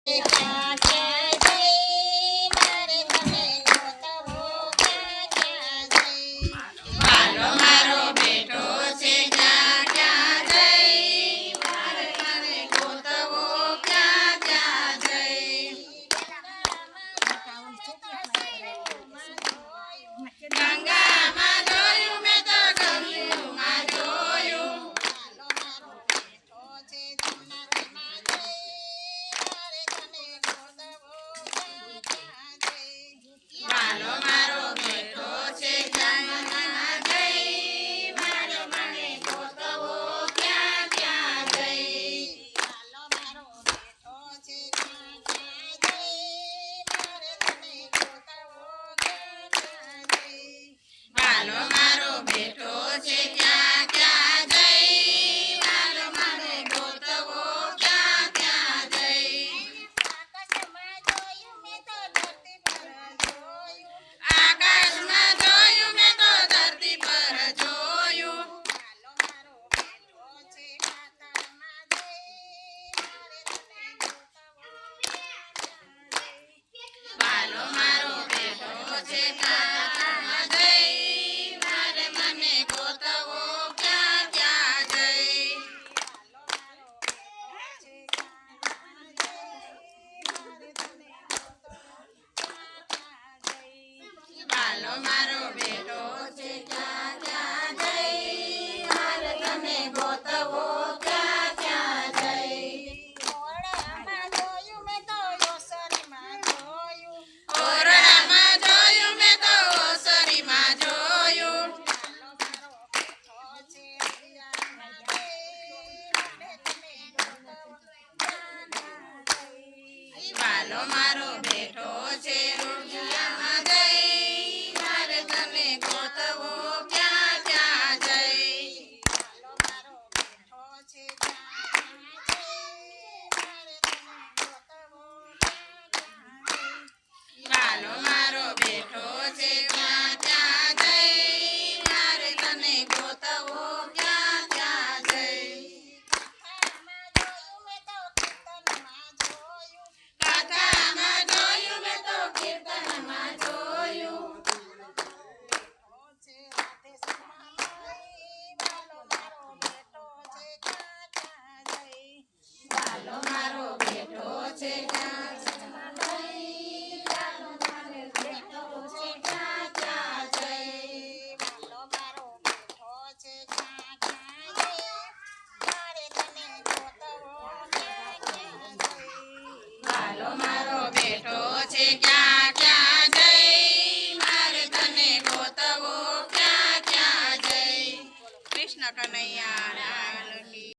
ક્યાં ક્યાં જઈ મારે તને ગોતવો ક્યાં ક્યાં જઈ વાલો મારો બેટો છે ક્યાં ક્યાં જઈ મારે તને ગોતવો ક્યાં ક્યાં જઈ ગંગામાં જોયું મેં તો ગંગુમાં જોયું વાલો મારો બેટો છે ગંગામાં જઈ મારે મને ગોતવો ક્યાં ક્યાં જઈ વાલો મારો બેટો છે ક્યાં ક્યાં જઈ વાલો મને ગોતવો ક્યાં ક્યાં જઈ આકાશમાં જોયું મેં તો ધરતી પર જોયું વાલો મારો બેટો છે કાકામાં જઈ મારે મને ગોતવો ક્યાં ક્યાં જઈ વાલો મારો બેટો છે ક્યાં ક્યાં જઈ મારે તને ગોતવો ક્યાં ક્યાં જઈ ઓરડામાં જોયું મેં તો ઓસરીમાં જોયું વાલો મારો બેટો છે રૂપિયામાં જઈ મારે તને ગોતવો ક્યાં ક્યાં જઈ વાલો મારો બેટો છે ક્યાં ક્યાં જઈ મારે તને ગોતવો ક્યાં ક્યાં જઈ કથામાં જોયું મેં તો કીર્તનમાં જોયું વાલો મારો બેટો છે ક્યાં ક્યાં જઈ વાલો મારો બેટો છે ક્યાં ક્યાં જઈ વાલો મારો બેટો છે ક્યાં ક્યાં જઈ મારે તને ગોતવો ક્યાં ક્યાં જઈ કૃષ્ણ કનૈયા લાલ